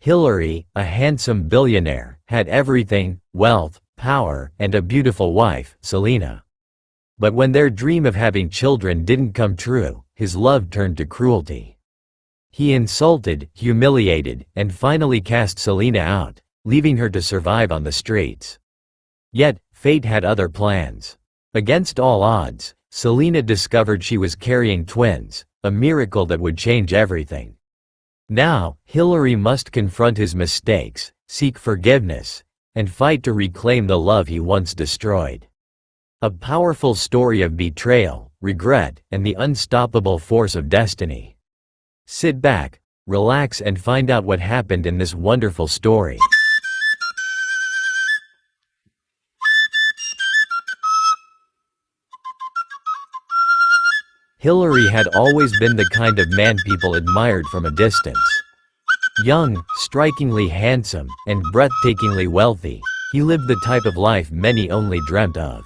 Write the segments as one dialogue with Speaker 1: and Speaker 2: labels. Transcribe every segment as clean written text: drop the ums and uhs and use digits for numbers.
Speaker 1: Hillary, a handsome billionaire, had everything: wealth, power, and a beautiful wife, Selena. But when their dream of having children didn't come true, his love turned to cruelty. He insulted, humiliated, and finally cast Selena out, leaving her to survive on the streets. Yet, fate had other plans. Against all odds, Selena discovered she was carrying twins, a miracle that would change everything. Now, Hillary must confront his mistakes, seek forgiveness, and fight to reclaim the love he once destroyed. A powerful story of betrayal, regret, and the unstoppable force of destiny. Sit back, relax, and find out what happened in this wonderful story. Hillary had always been the kind of man people admired from a distance. Young, strikingly handsome, and breathtakingly wealthy, he lived the type of life many only dreamt of.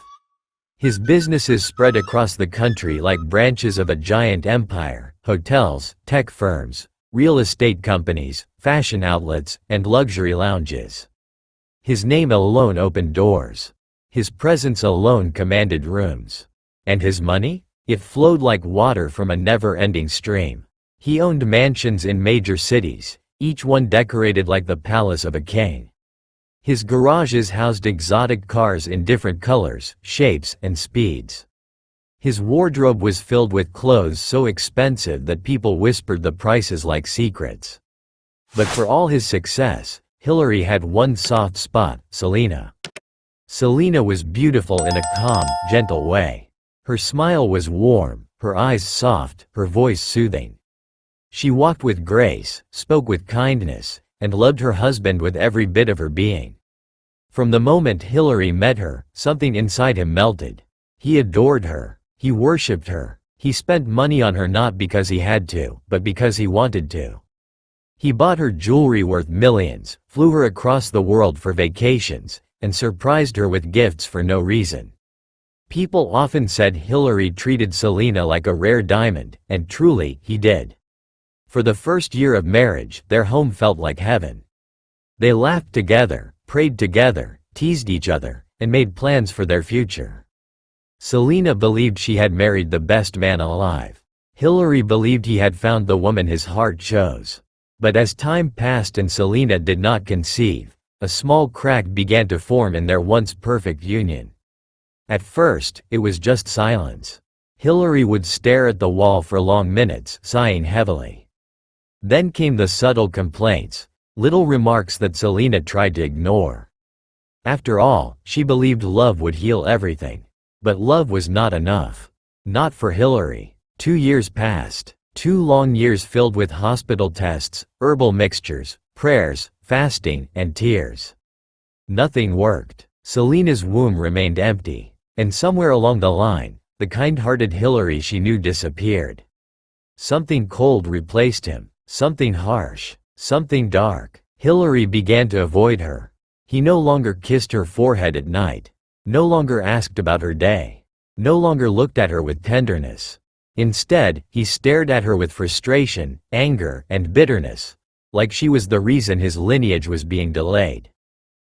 Speaker 1: His businesses spread across the country like branches of a giant empire: hotels, tech firms, real estate companies, fashion outlets, and luxury lounges. His name alone opened doors. His presence alone commanded rooms. And his money? It flowed like water from a never-ending stream. He owned mansions in major cities, each one decorated like the palace of a king. His garages housed exotic cars in different colors, shapes, and speeds. His wardrobe was filled with clothes so expensive that people whispered the prices like secrets. But for all his success, Hillary had one soft spot: Selena. Selena was beautiful in a calm, gentle way. Her smile was warm, her eyes soft, her voice soothing. She walked with grace, spoke with kindness, and loved her husband with every bit of her being. From the moment Hillary met her, something inside him melted. He adored her. He worshipped her. He spent money on her not because he had to, but because he wanted to. He bought her jewelry worth millions, flew her across the world for vacations, and surprised her with gifts for no reason. People often said Hillary treated Selena like a rare diamond, and truly, he did. For the first year of marriage, their home felt like heaven. They laughed together, prayed together, teased each other, and made plans for their future. Selena believed she had married the best man alive. Hillary believed he had found the woman his heart chose. But as time passed and Selena did not conceive, a small crack began to form in their once perfect union. At first, it was just silence. Hillary would stare at the wall for long minutes, sighing heavily. Then came the subtle complaints, little remarks that Selena tried to ignore. After all, she believed love would heal everything. But love was not enough. Not for Hillary. 2 years passed. 2 long years filled with hospital tests, herbal mixtures, prayers, fasting, and tears. Nothing worked. Selena's womb remained empty. And somewhere along the line, the kind-hearted Hillary she knew disappeared. Something cold replaced him, something harsh, something dark. Hillary began to avoid her. He no longer kissed her forehead at night, no longer asked about her day, no longer looked at her with tenderness. Instead, he stared at her with frustration, anger, and bitterness, like she was the reason his lineage was being delayed.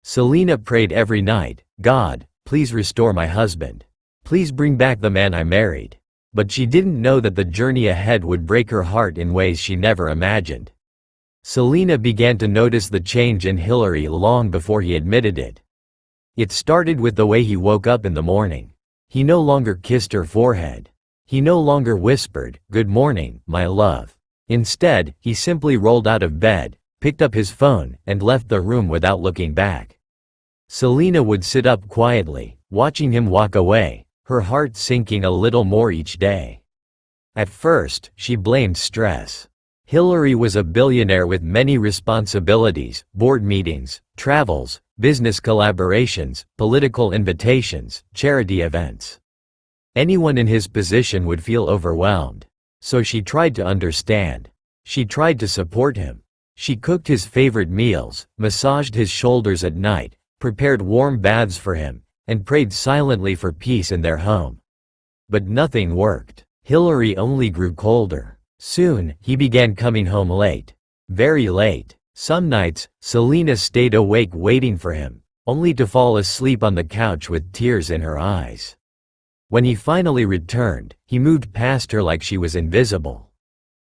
Speaker 1: Selena prayed every night, "God, please restore my husband. Please bring back the man I married." But she didn't know that the journey ahead would break her heart in ways she never imagined. Selena began to notice the change in Hillary long before he admitted it. It started with the way he woke up in the morning. He no longer kissed her forehead. He no longer whispered, "Good morning, my love." Instead, he simply rolled out of bed, picked up his phone, and left the room without looking back. Selena would sit up quietly, watching him walk away, her heart sinking a little more each day. At first, she blamed stress. Hillary was a billionaire with many responsibilities: board meetings, travels, business collaborations, political invitations, charity events. Anyone in his position would feel overwhelmed. So she tried to understand. She tried to support him. She cooked his favorite meals, massaged his shoulders at night, prepared warm baths for him, and prayed silently for peace in their home. But nothing worked. Hillary only grew colder. Soon, he began coming home late. Very late. Some nights, Selena stayed awake waiting for him, only to fall asleep on the couch with tears in her eyes. When he finally returned, he moved past her like she was invisible.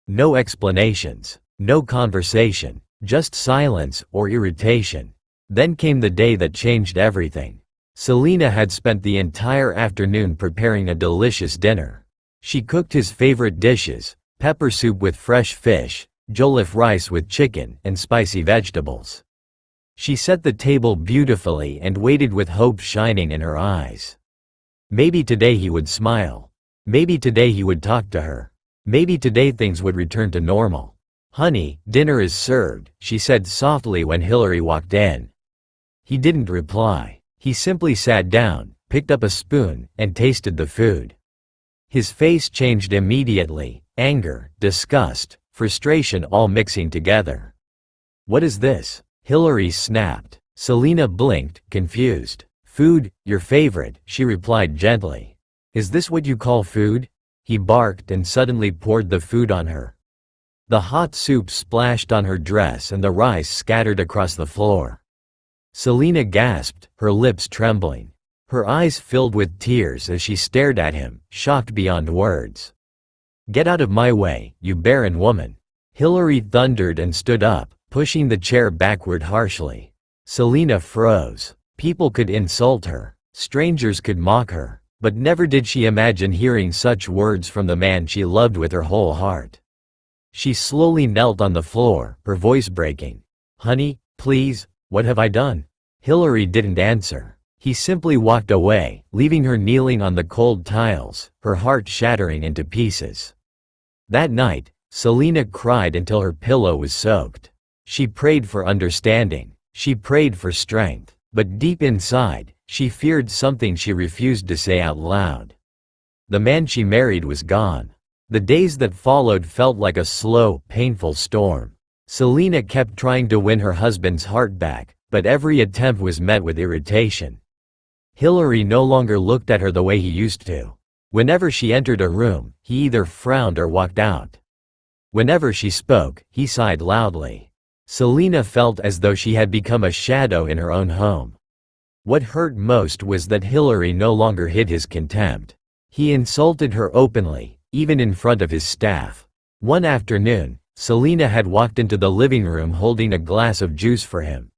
Speaker 1: No explanations, no conversation, just silence or irritation. Then came the day that changed everything. Selena had spent the entire afternoon preparing a delicious dinner. She cooked his favorite dishes: pepper soup with fresh fish, jollof rice with chicken, and spicy vegetables. She set the table beautifully and waited with hope shining in her eyes. Maybe today he would smile. Maybe today he would talk to her. Maybe today things would return to normal. "Honey, dinner is served," she said softly when Hillary walked in. He didn't reply. He simply sat down, picked up a spoon, and tasted the food. His face changed immediately: anger, disgust, frustration all mixing together. "What is this?" Hillary snapped. Selena blinked, confused. "Food, your favorite," she replied gently. "Is this what you call food?" He barked and suddenly poured the food on her. The hot soup splashed on her dress and the rice scattered across the floor. Selena gasped, her lips trembling. Her eyes filled with tears as she stared at him, shocked beyond words. "Get out of my way, you barren woman!" Hillary thundered and stood up, pushing the chair backward harshly. Selena froze. People could insult her, strangers could mock her, but never did she imagine hearing such words from the man she loved with her whole heart. She slowly knelt on the floor, her voice breaking. "Honey, please, what have I done?" Hillary didn't answer. He simply walked away, leaving her kneeling on the cold tiles, her heart shattering into pieces. That night, Selena cried until her pillow was soaked. She prayed for understanding. She prayed for strength. But deep inside, she feared something she refused to say out loud. The man she married was gone. The days that followed felt like a slow, painful storm. Selena kept trying to win her husband's heart back, but every attempt was met with irritation. Hillary no longer looked at her the way he used to. Whenever she entered a room, he either frowned or walked out. Whenever she spoke, he sighed loudly. Selena felt as though she had become a shadow in her own home. What hurt most was that Hillary no longer hid his contempt. He insulted her openly, even in front of his staff. One afternoon, Selena had walked into the living room holding a glass of juice for him.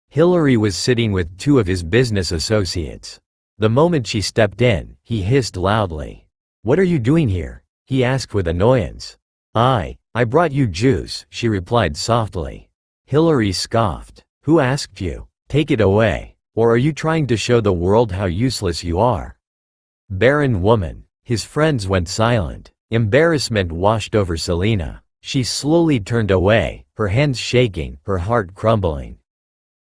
Speaker 1: Hillary was sitting with two of his business associates. The moment she stepped in, he hissed loudly. "What are you doing here?" he asked with annoyance. I brought you juice," she replied softly. Hillary scoffed. "Who asked you? Take it away. Or are you trying to show the world how useless you are?" Barren woman. His friends went silent. Embarrassment washed over Selena. She slowly turned away, her hands shaking, her heart crumbling.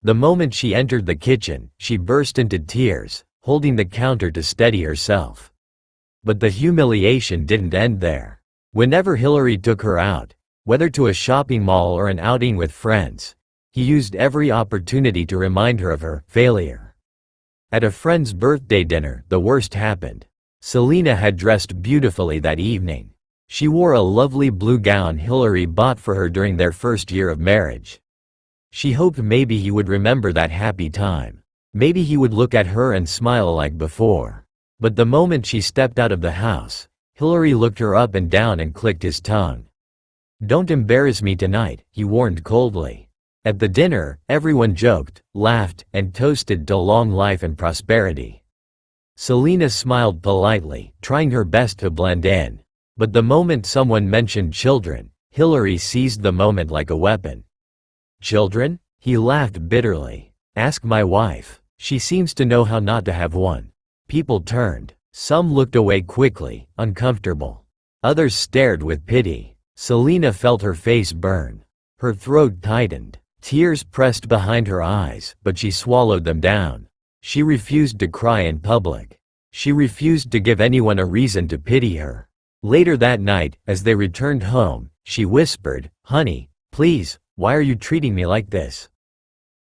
Speaker 1: The moment she entered the kitchen, she burst into tears, holding the counter to steady herself. But the humiliation didn't end there. Whenever Hillary took her out, whether to a shopping mall or an outing with friends, he used every opportunity to remind her of her failure. At a friend's birthday dinner, the worst happened. Selena had dressed beautifully that evening. She wore a lovely blue gown Hillary bought for her during their first year of marriage. She hoped maybe he would remember that happy time. Maybe he would look at her and smile like before. But the moment she stepped out of the house, Hillary looked her up and down and clicked his tongue. "Don't embarrass me tonight," he warned coldly. At the dinner, everyone joked, laughed, and toasted to long life and prosperity. Selena smiled politely, trying her best to blend in. But the moment someone mentioned children, Hillary seized the moment like a weapon. "Children?" He laughed bitterly. "Ask my wife. She seems to know how not to have one." People turned. Some looked away quickly, uncomfortable. Others stared with pity. Selena felt her face burn. Her throat tightened. Tears pressed behind her eyes, but she swallowed them down. She refused to cry in public. She refused to give anyone a reason to pity her. Later that night, as they returned home, she whispered, "Honey, please, why are you treating me like this?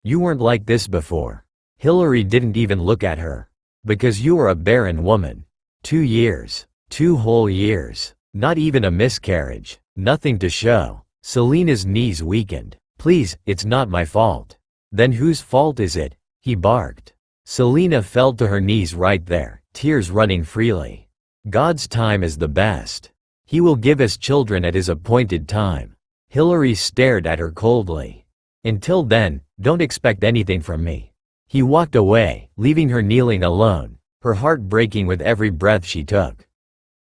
Speaker 1: You weren't like this before." Hillary didn't even look at her. "Because you are a barren woman. 2 years. 2 whole years. Not even a miscarriage. Nothing to show." Selena's knees weakened. Please, it's not my fault. Then whose fault is it? He barked. Selena fell to her knees right there, tears running freely. God's time is the best. He will give us children at his appointed time. Hillary stared at her coldly. Until then, don't expect anything from me. He walked away, leaving her kneeling alone, her heart breaking with every breath she took.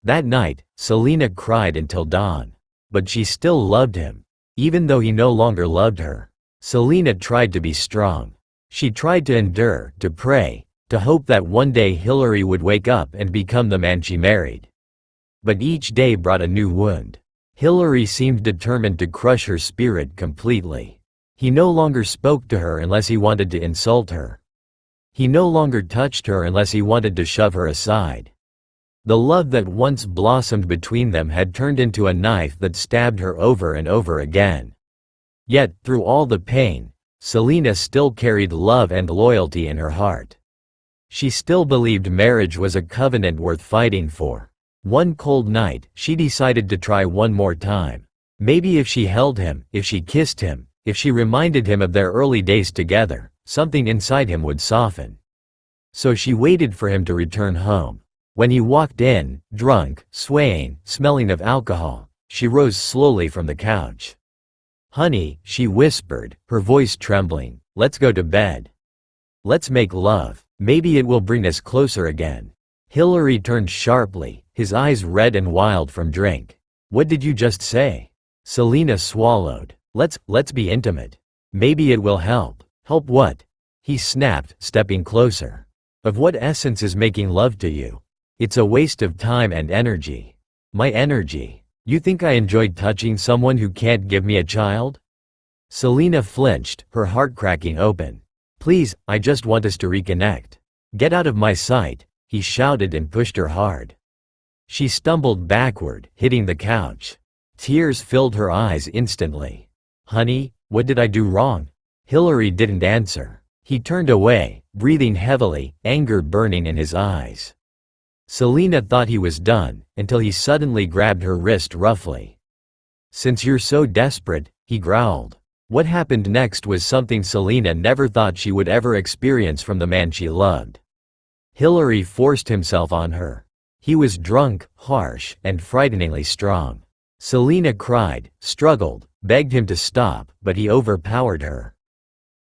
Speaker 1: That night, Selena cried until dawn. But she still loved him. Even though he no longer loved her. Selena tried to be strong. She tried to endure, to pray, to hope that one day Hillary would wake up and become the man she married. But each day brought a new wound. Hillary seemed determined to crush her spirit completely. He no longer spoke to her unless he wanted to insult her. He no longer touched her unless he wanted to shove her aside. The love that once blossomed between them had turned into a knife that stabbed her over and over again. Yet, through all the pain, Selena still carried love and loyalty in her heart. She still believed marriage was a covenant worth fighting for. One cold night, she decided to try one more time. Maybe if she held him, if she kissed him, if she reminded him of their early days together, something inside him would soften. So she waited for him to return home. When he walked in, drunk, swaying, smelling of alcohol, she rose slowly from the couch. "Honey," she whispered, her voice trembling, "let's go to bed. Let's make love. Maybe it will bring us closer again." Hillary turned sharply, his eyes red and wild from drink. "What did you just say?" Selena swallowed. Let's be intimate. Maybe it will help." "Help what?" he snapped, stepping closer. "Of what essence is making love to you? It's a waste of time and energy." "My energy? You think I enjoyed touching someone who can't give me a child?" Selena flinched, her heart cracking open. "Please, I just want us to reconnect. Get out of my sight," he shouted and pushed her hard. She stumbled backward, hitting the couch. Tears filled her eyes instantly. "Honey, what did I do wrong?" Hillary didn't answer. He turned away, breathing heavily, anger burning in his eyes. Selena thought he was done, until he suddenly grabbed her wrist roughly. "Since you're so desperate," he growled. What happened next was something Selena never thought she would ever experience from the man she loved. Hillary forced himself on her. He was drunk, harsh, and frighteningly strong. Selena cried, struggled, begged him to stop, but he overpowered her.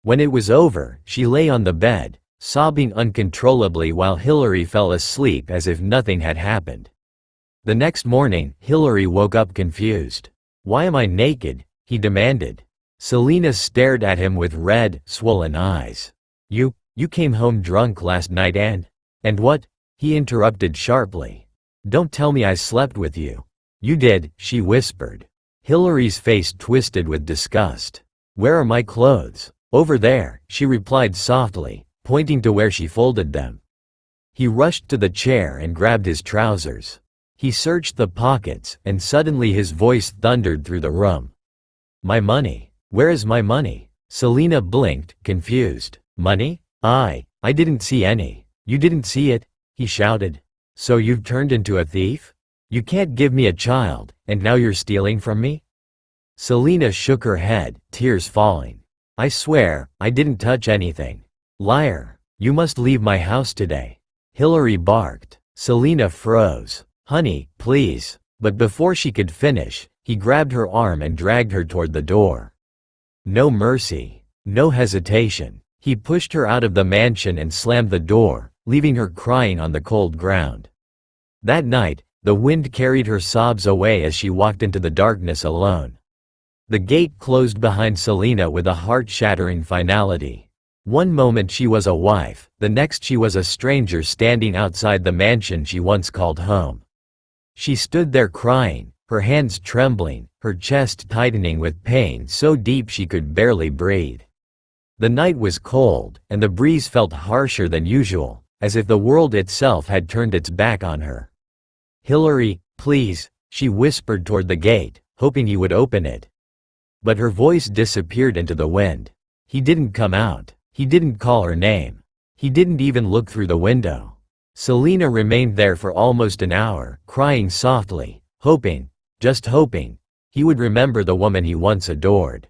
Speaker 1: When it was over, she lay on the bed, sobbing uncontrollably while Hillary fell asleep as if nothing had happened. The next morning, Hillary woke up confused. "Why am I naked?" he demanded. Selena stared at him with red, swollen eyes. You came home drunk last night and what?" he interrupted sharply. "Don't tell me I slept with you." "You did," she whispered. Hillary's face twisted with disgust. "Where are my clothes?" "Over there," she replied softly, pointing to where she folded them. He rushed to the chair and grabbed his trousers. He searched the pockets, and suddenly his voice thundered through the room. "My money. Where is my money?" Selena blinked, confused. "Money? I didn't see any." "You didn't see it?" he shouted. "So you've turned into a thief? You can't give me a child, and now you're stealing from me?" Selena shook her head, tears falling. "I swear, I didn't touch anything." "Liar. You must leave my house today." Hillary barked. Selena froze. "Honey, please." But before she could finish, he grabbed her arm and dragged her toward the door. No mercy. No hesitation. He pushed her out of the mansion and slammed the door, leaving her crying on the cold ground. That night, the wind carried her sobs away as she walked into the darkness alone. The gate closed behind Selena with a heart-shattering finality. One moment she was a wife, the next she was a stranger standing outside the mansion she once called home. She stood there crying, her hands trembling, her chest tightening with pain so deep she could barely breathe. The night was cold, and the breeze felt harsher than usual, as if the world itself had turned its back on her. "Hillary, please," she whispered toward the gate, hoping he would open it. But her voice disappeared into the wind. He didn't come out. He didn't call her name. He didn't even look through the window. Selena remained there for almost an hour, crying softly, hoping, just hoping, he would remember the woman he once adored.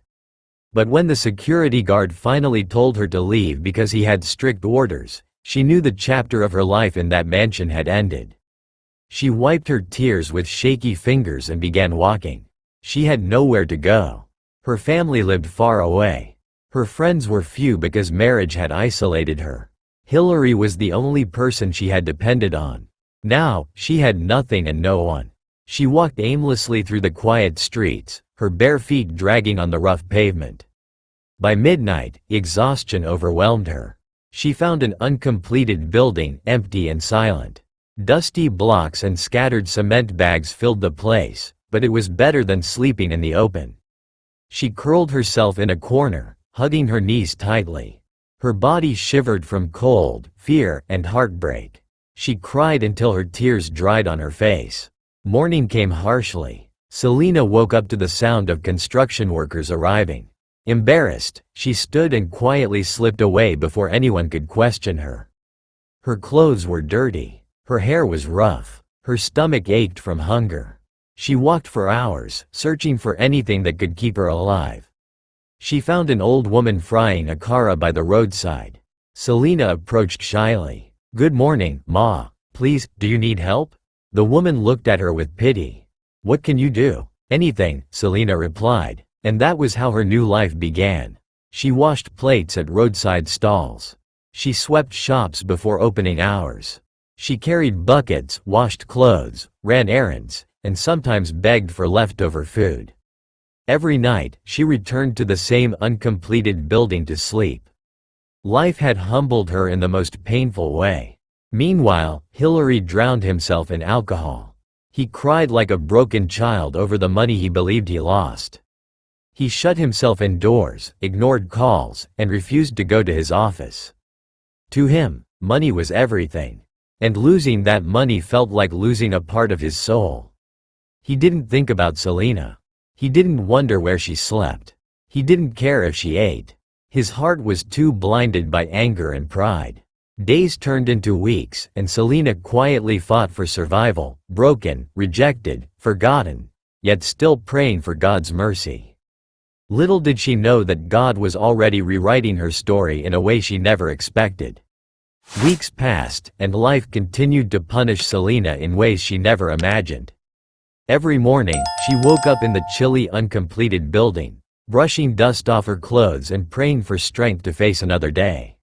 Speaker 1: But when the security guard finally told her to leave because he had strict orders, she knew the chapter of her life in that mansion had ended. She wiped her tears with shaky fingers and began walking. She had nowhere to go. Her family lived far away. Her friends were few because marriage had isolated her. Hillary was the only person she had depended on. Now, she had nothing and no one. She walked aimlessly through the quiet streets, her bare feet dragging on the rough pavement. By midnight, exhaustion overwhelmed her. She found an uncompleted building, empty and silent. Dusty blocks and scattered cement bags filled the place, but it was better than sleeping in the open. She curled herself in a corner, hugging her knees tightly. Her body shivered from cold, fear, and heartbreak. She cried until her tears dried on her face. Morning came harshly. Selena woke up to the sound of construction workers arriving. Embarrassed, she stood and quietly slipped away before anyone could question her. Her clothes were dirty. Her hair was rough. Her stomach ached from hunger. She walked for hours, searching for anything that could keep her alive. She found an old woman frying a kara by the roadside. Selena approached shyly. "Good morning, Ma. Please, do you need help?" The woman looked at her with pity. "What can you do?" "Anything," Selena replied, and that was how her new life began. She washed plates at roadside stalls. She swept shops before opening hours. She carried buckets, washed clothes, ran errands, and sometimes begged for leftover food. Every night, she returned to the same uncompleted building to sleep. Life had humbled her in the most painful way. Meanwhile, Hillary drowned himself in alcohol. He cried like a broken child over the money he believed he lost. He shut himself indoors, ignored calls, and refused to go to his office. To him, money was everything. And losing that money felt like losing a part of his soul. He didn't think about Selena. He didn't wonder where she slept. He didn't care if she ate. His heart was too blinded by anger and pride. Days turned into weeks, and Selena quietly fought for survival, broken, rejected, forgotten, yet still praying for God's mercy. Little did she know that God was already rewriting her story in a way she never expected. Weeks passed, and life continued to punish Selena in ways she never imagined. Every morning, she woke up in the chilly, uncompleted building, brushing dust off her clothes and praying for strength to face another day.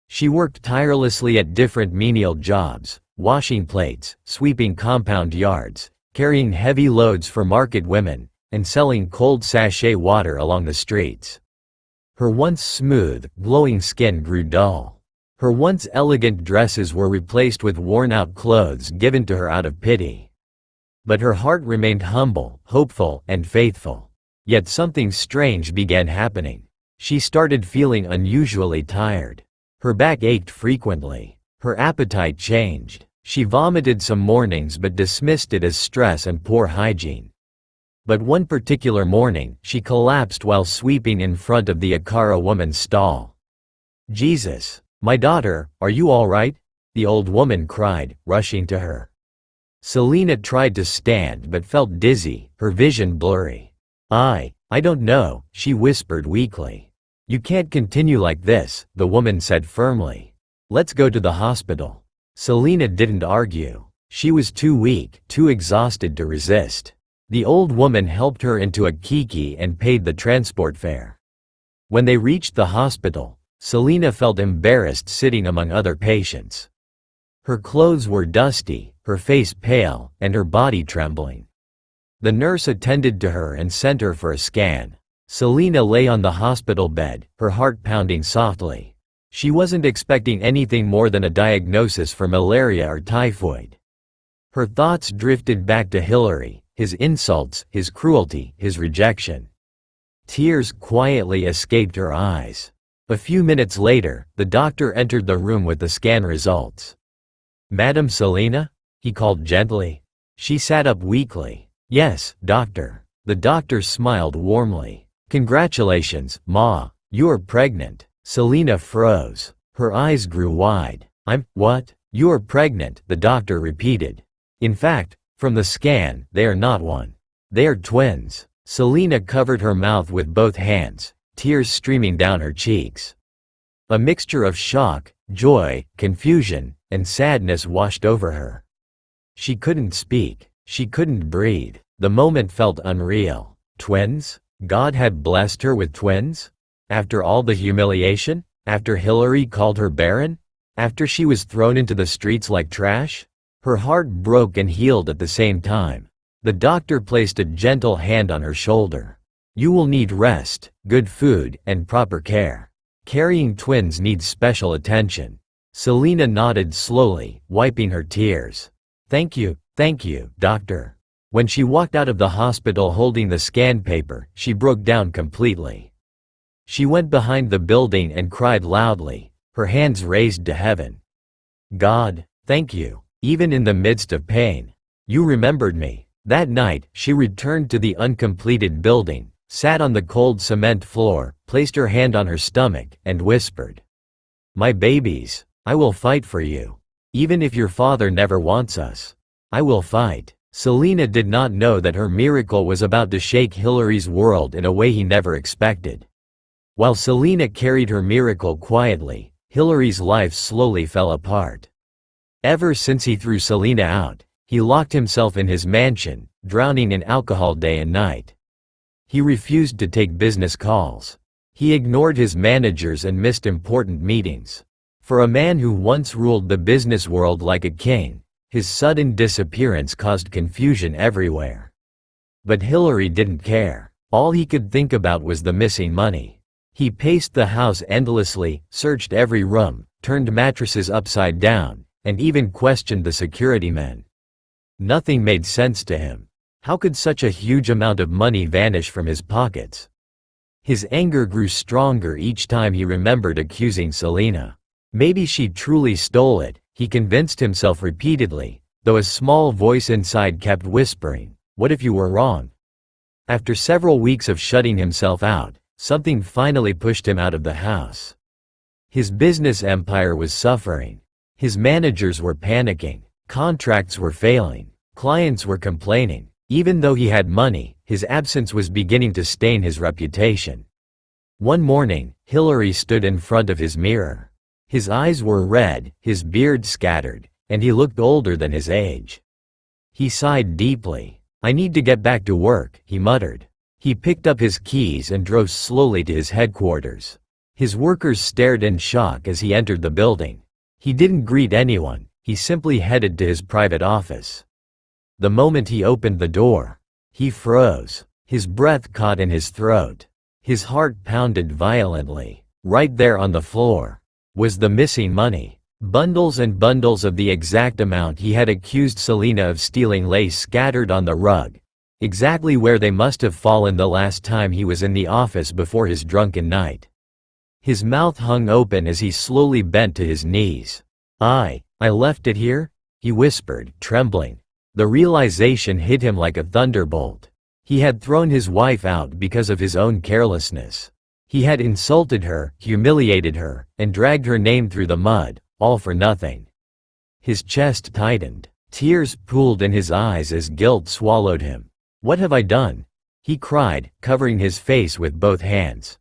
Speaker 1: She worked tirelessly at different menial jobs, washing plates, sweeping compound yards, carrying heavy loads for market women, and selling cold sachet water along the streets. Her once smooth, glowing skin grew dull. Her once elegant dresses were replaced with worn-out clothes given to her out of pity. But her heart remained humble, hopeful, and faithful. Yet something strange began happening. She started feeling unusually tired. Her back ached frequently. Her appetite changed. She vomited some mornings but dismissed it as stress and poor hygiene. But one particular morning, she collapsed while sweeping in front of the Akara woman's stall. "Jesus, my daughter, are you all right?" the old woman cried, rushing to her. Selena tried to stand but felt dizzy, her vision blurry. I don't know," she whispered weakly. "You can't continue like this," the woman said firmly. "Let's go to the hospital." Selena didn't argue. She was too weak, too exhausted to resist. The old woman helped her into a kiki and paid the transport fare. When they reached the hospital, Selena felt embarrassed sitting among other patients. Her clothes were dusty, her face pale, and her body trembling. The nurse attended to her and sent her for a scan. Selena lay on the hospital bed, her heart pounding softly. She wasn't expecting anything more than a diagnosis for malaria or typhoid. Her thoughts drifted back to Hillary, his insults, his cruelty, his rejection. Tears quietly escaped her eyes. A few minutes later, the doctor entered the room with the scan results. "Madam Selena?" he called gently. She sat up weakly. "Yes, doctor." The doctor smiled warmly. "Congratulations, Ma, you are pregnant." Selena froze. Her eyes grew wide. What? You are pregnant," the doctor repeated. "In fact, from the scan, they are not one. They are twins." Selena covered her mouth with both hands. tears streaming down her cheeks. A mixture of shock, joy, confusion, and sadness washed over her. She couldn't speak. She couldn't breathe. The moment felt unreal. Twins? God had blessed her with twins? After all the humiliation? After Hillary called her barren? After she was thrown into the streets like trash? Her heart broke and healed at the same time. The doctor placed a gentle hand on her shoulder. You will need rest, good food, and proper care. Carrying twins needs special attention. Selena nodded slowly, wiping her tears. Thank you, doctor. When she walked out of the hospital holding the scan paper, she broke down completely. She went behind the building and cried loudly, her hands raised to heaven. God, thank you. Even in the midst of pain, you remembered me. That night, she returned to the uncompleted building, sat on the cold cement floor, placed her hand on her stomach, and whispered, "My babies, I will fight for you. Even if your father never wants us, I will fight." Selena did not know that her miracle was about to shake Hillary's world in a way he never expected. While Selena carried her miracle quietly, Hillary's life slowly fell apart. Ever since he threw Selena out, he locked himself in his mansion, drowning in alcohol day and night. He refused to take business calls. He ignored his managers and missed important meetings. For a man who once ruled the business world like a king, his sudden disappearance caused confusion everywhere. But Hillary didn't care. All he could think about was the missing money. He paced the house endlessly, searched every room, turned mattresses upside down, and even questioned the security men. Nothing made sense to him. How could such a huge amount of money vanish from his pockets? His anger grew stronger each time he remembered accusing Selena. Maybe she truly stole it, he convinced himself repeatedly, though a small voice inside kept whispering, "What if you were wrong?" After several weeks of shutting himself out, something finally pushed him out of the house. His business empire was suffering. His managers were panicking, contracts were failing, clients were complaining. Even though he had money, his absence was beginning to stain his reputation. One morning, Hillary stood in front of his mirror. His eyes were red, his beard scattered, and he looked older than his age. He sighed deeply. "I need to get back to work," he muttered. He picked up his keys and drove slowly to his headquarters. His workers stared in shock as he entered the building. He didn't greet anyone, he simply headed to his private office. The moment he opened the door, he froze. His breath caught in his throat. His heart pounded violently. Right there on the floor was the missing money. Bundles and bundles of the exact amount he had accused Selena of stealing lay scattered on the rug, exactly where they must have fallen the last time he was in the office before his drunken night. His mouth hung open as he slowly bent to his knees. I left it here?" he whispered, trembling. The realization hit him like a thunderbolt. He had thrown his wife out because of his own carelessness. He had insulted her, humiliated her, and dragged her name through the mud, all for nothing. His chest tightened. Tears pooled in his eyes as guilt swallowed him. "What have I done?" he cried, covering his face with both hands.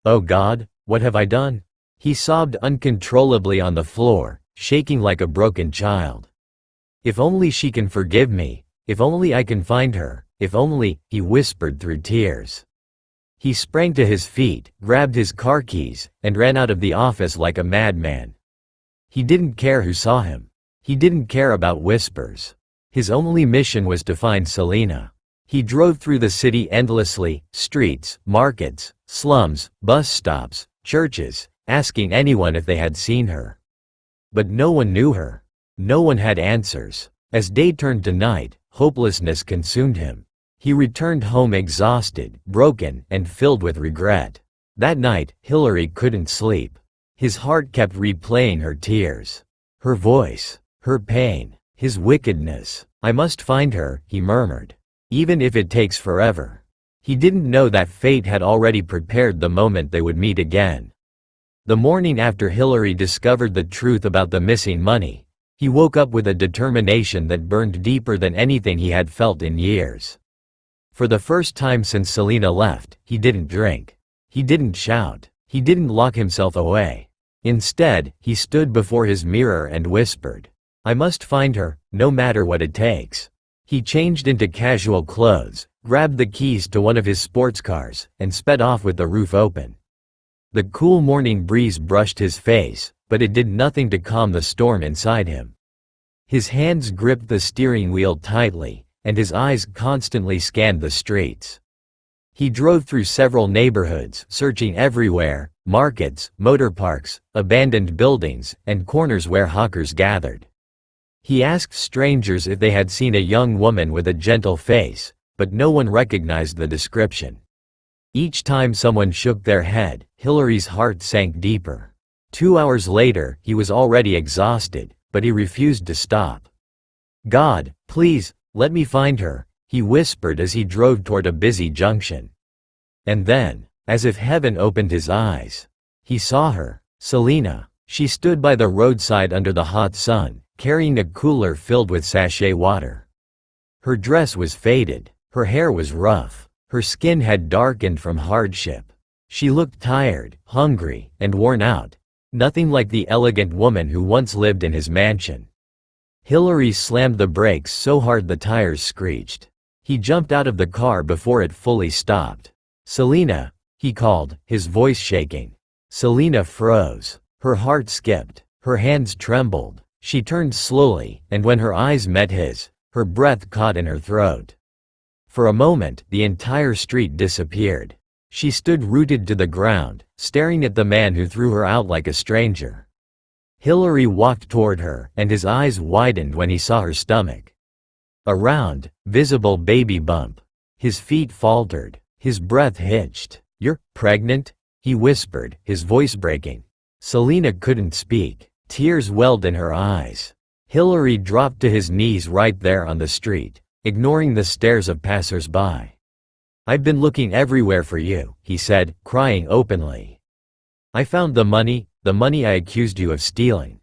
Speaker 1: "Oh God, what have I done?" He sobbed uncontrollably on the floor, shaking like a broken child. "If only she can forgive me, if only I can find her, if only," he whispered through tears. He sprang to his feet, grabbed his car keys, and ran out of the office like a madman. He didn't care who saw him. He didn't care about whispers. His only mission was to find Selena. He drove through the city endlessly, streets, markets, slums, bus stops, churches, asking anyone if they had seen her. But no one knew her. No one had answers. As day turned to night, hopelessness consumed him. He returned home exhausted, broken, and filled with regret. That night, Hillary couldn't sleep. His heart kept replaying her tears. Her voice. Her pain. His wickedness. "I must find her," he murmured. "Even if it takes forever." He didn't know that fate had already prepared the moment they would meet again. The morning after Hillary discovered the truth about the missing money, he woke up with a determination that burned deeper than anything he had felt in years. For the first time since Selena left, he didn't drink. He didn't shout. He didn't lock himself away. Instead, he stood before his mirror and whispered, "I must find her, no matter what it takes." He changed into casual clothes, grabbed the keys to one of his sports cars, and sped off with the roof open. The cool morning breeze brushed his face, but it did nothing to calm the storm inside him. His hands gripped the steering wheel tightly, and his eyes constantly scanned the streets. He drove through several neighborhoods, searching everywhere: markets, motor parks, abandoned buildings, and corners where hawkers gathered. He asked strangers if they had seen a young woman with a gentle face, but no one recognized the description. Each time someone shook their head, Hillary's heart sank deeper. 2 hours later, he was already exhausted, but he refused to stop. "God, please, let me find her," he whispered as he drove toward a busy junction. And then, as if heaven opened his eyes, he saw her, Selena. She stood by the roadside under the hot sun, carrying a cooler filled with sachet water. Her dress was faded, her hair was rough, her skin had darkened from hardship. She looked tired, hungry, and worn out, nothing like the elegant woman who once lived in his mansion. Hillary slammed the brakes so hard the tires screeched. He jumped out of the car before it fully stopped. "Selena," he called, his voice shaking. Selena froze. Her heart skipped. Her hands trembled. She turned slowly, and when her eyes met his, her breath caught in her throat. For a moment, the entire street disappeared. She stood rooted to the ground, staring at the man who threw her out like a stranger. Hillary walked toward her, and his eyes widened when he saw her stomach. A round, visible baby bump. His feet faltered. His breath hitched. "You're pregnant?" he whispered, his voice breaking. Selena couldn't speak. Tears welled in her eyes. Hillary dropped to his knees right there on the street, ignoring the stares of passers-by. "I've been looking everywhere for you," he said, crying openly. "I found the money I accused you of stealing.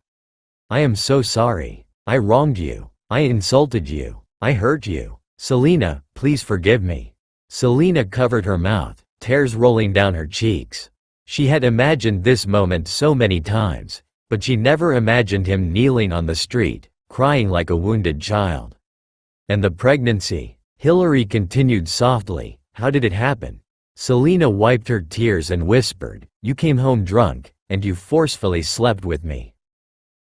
Speaker 1: I am so sorry. I wronged you. I insulted you. I hurt you. Selena, please forgive me." Selena covered her mouth, tears rolling down her cheeks. She had imagined this moment so many times, but she never imagined him kneeling on the street, crying like a wounded child. "And the pregnancy?" Hillary continued softly. "How did it happen?" Selena wiped her tears and whispered, "You came home drunk, and you forcefully slept with me."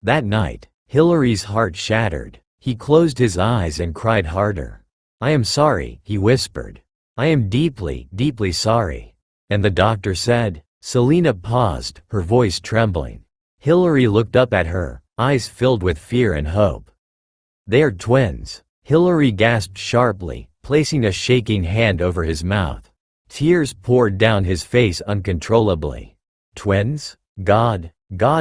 Speaker 1: That night, Hillary's heart shattered. He closed his eyes and cried harder. "I am sorry," he whispered. "I am deeply, deeply sorry." "And the doctor said?" Selena paused, her voice trembling. Hillary looked up at her, eyes filled with fear and hope. "They are twins." Hillary gasped sharply, placing a shaking hand over his mouth. Tears poured down his face uncontrollably. "Twins? God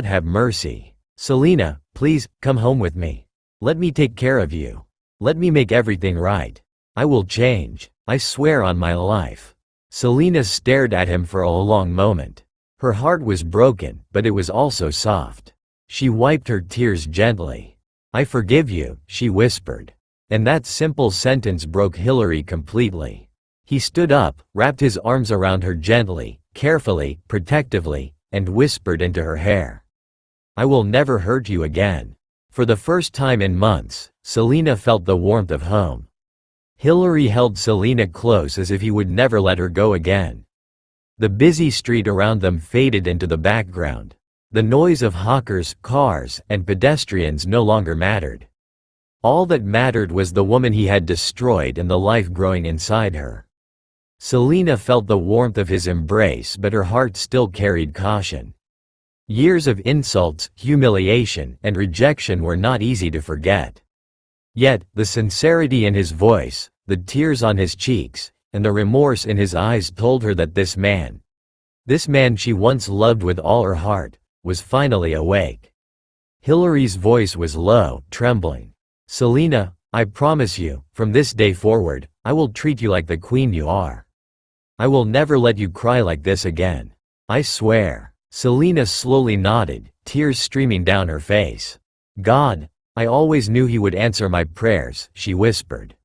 Speaker 1: have mercy. Selena, please, come home with me. Let me take care of you. Let me make everything right. I will change. I swear on my life." Selena stared at him for a long moment. Her heart was broken, but it was also soft. She wiped her tears gently. "I forgive you," she whispered. And that simple sentence broke Hillary completely. He stood up, wrapped his arms around her gently, carefully, protectively, and whispered into her hair, "I will never hurt you again." For the first time in months, Selena felt the warmth of home. Hillary held Selena close as if he would never let her go again. The busy street around them faded into the background. The noise of hawkers, cars, and pedestrians no longer mattered. All that mattered was the woman he had destroyed and the life growing inside her. Selena felt the warmth of his embrace, but her heart still carried caution. Years of insults, humiliation, and rejection were not easy to forget. Yet, the sincerity in his voice, the tears on his cheeks, and the remorse in his eyes told her that this man she once loved with all her heart, was finally awake. Hillary's voice was low, trembling. "Selena, I promise you, from this day forward, I will treat you like the queen you are. I will never let you cry like this again. I swear." Selena slowly nodded, tears streaming down her face. "God, I always knew he would answer my prayers," she whispered.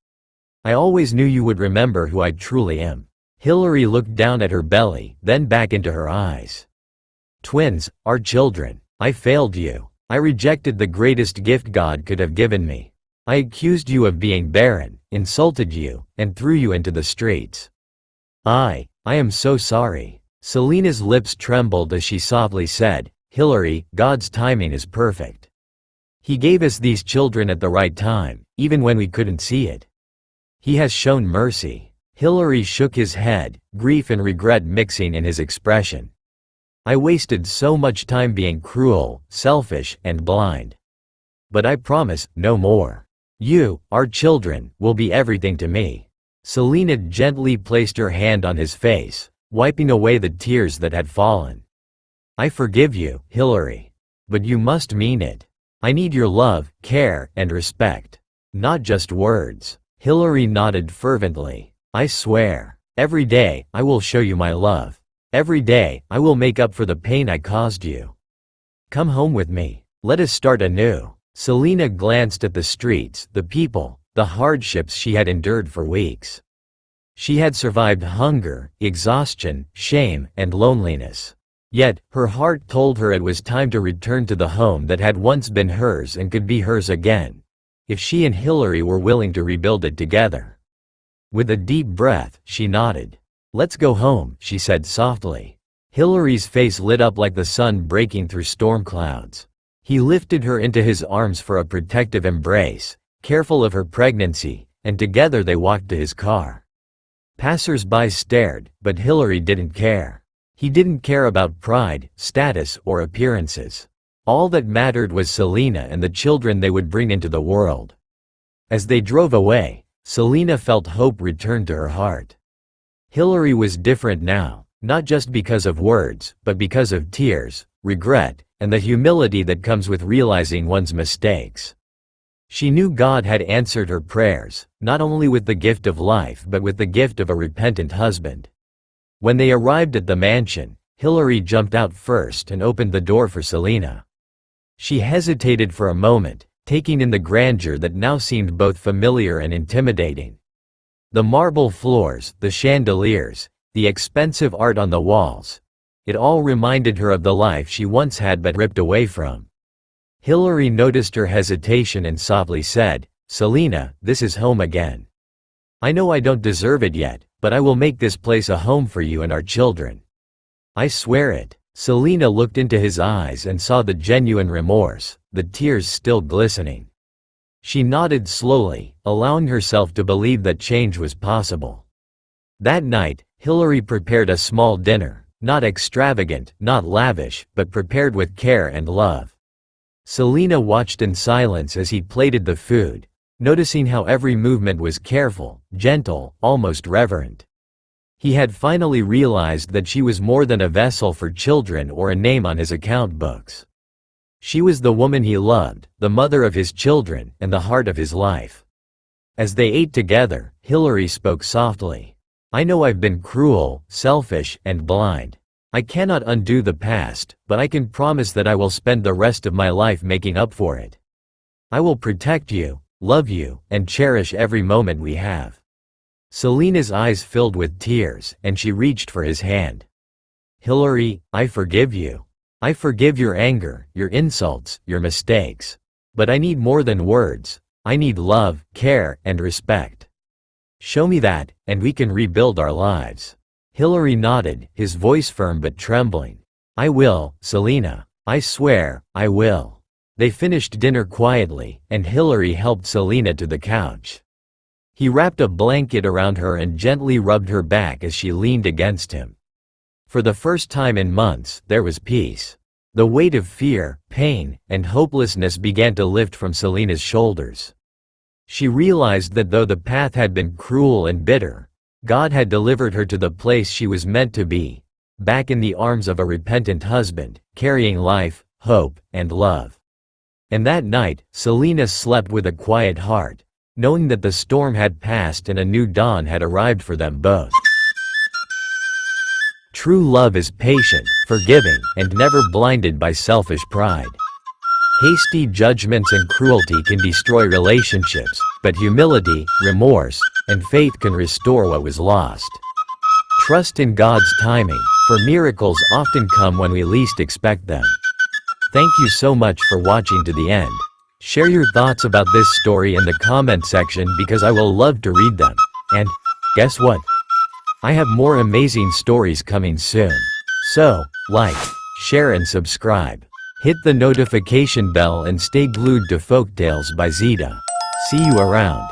Speaker 1: "I always knew you would remember who I truly am." Hillary looked down at her belly, then back into her eyes. Twins, our children. I failed you. I rejected the greatest gift God could have given me. I accused you of being barren, insulted you, and threw you into the streets. I am so sorry. Selena's lips trembled as she softly said, Hillary, God's timing is perfect. He gave us these children at the right time, even when we couldn't see it. He has shown mercy. Hillary shook his head, grief and regret mixing in his expression. I wasted so much time being cruel, selfish, and blind. But I promise, no more. You, our children, will be everything to me. Selena gently placed her hand on his face, wiping away the tears that had fallen. I forgive you, Hillary. But you must mean it. I need your love, care, and respect. Not just words. Hillary nodded fervently. I swear, every day, I will show you my love. Every day, I will make up for the pain I caused you. Come home with me. Let us start anew. Selena glanced at the streets, the people, the hardships she had endured for weeks. She had survived hunger, exhaustion, shame, and loneliness. Yet, her heart told her it was time to return to the home that had once been hers and could be hers again, if she and Hillary were willing to rebuild it together. With a deep breath, she nodded. Let's go home, she said softly. Hillary's face lit up like the sun breaking through storm clouds. He lifted her into his arms for a protective embrace, careful of her pregnancy, and together they walked to his car. Passers-by stared, but Hillary didn't care. He didn't care about pride, status, or appearances. All that mattered was Selena and the children they would bring into the world. As they drove away, Selena felt hope return to her heart. Hillary was different now, not just because of words, but because of tears, regret, and the humility that comes with realizing one's mistakes. She knew God had answered her prayers, not only with the gift of life but with the gift of a repentant husband. When they arrived at the mansion, Hillary jumped out first and opened the door for Selena. She hesitated for a moment, taking in the grandeur that now seemed both familiar and intimidating. The marble floors, the chandeliers, the expensive art on the walls. It all reminded her of the life she once had but ripped away from. Hillary noticed her hesitation and softly said, Selena, this is home again. I know I don't deserve it yet, but I will make this place a home for you and our children. I swear it. Selena looked into his eyes and saw the genuine remorse, the tears still glistening. She nodded slowly, allowing herself to believe that change was possible. That night, Hillary prepared a small dinner, not extravagant, not lavish, but prepared with care and love. Selena watched in silence as he plated the food, noticing how every movement was careful, gentle, almost reverent. He had finally realized that she was more than a vessel for children or a name on his account books. She was the woman he loved, the mother of his children, and the heart of his life. As they ate together, Hillary spoke softly. I know I've been cruel, selfish, and blind. I cannot undo the past, but I can promise that I will spend the rest of my life making up for it. I will protect you, love you, and cherish every moment we have. Selena's eyes filled with tears, and she reached for his hand. Hillary, I forgive you. I forgive your anger, your insults, your mistakes. But I need more than words. I need love, care, and respect. Show me that, and we can rebuild our lives. Hillary nodded, his voice firm but trembling. I will, Selena. I swear, I will. They finished dinner quietly, and Hillary helped Selena to the couch. He wrapped a blanket around her and gently rubbed her back as she leaned against him. For the first time in months, there was peace. The weight of fear, pain, and hopelessness began to lift from Selena's shoulders. She realized that though the path had been cruel and bitter, God had delivered her to the place she was meant to be, back in the arms of a repentant husband, carrying life, hope, and love. And that night, Selena slept with a quiet heart, knowing that the storm had passed and a new dawn had arrived for them both. True love is patient, forgiving, and never blinded by selfish pride. Hasty judgments and cruelty can destroy relationships, but humility, remorse, and faith can restore what was lost. Trust in God's timing, for miracles often come when we least expect them. Thank you so much for watching to the end. Share your thoughts about this story in the comment section because I will love to read them. And, guess what? I have more amazing stories coming soon. So, like, share and subscribe. Hit the notification bell and stay glued to Folktales by Zida. See you around.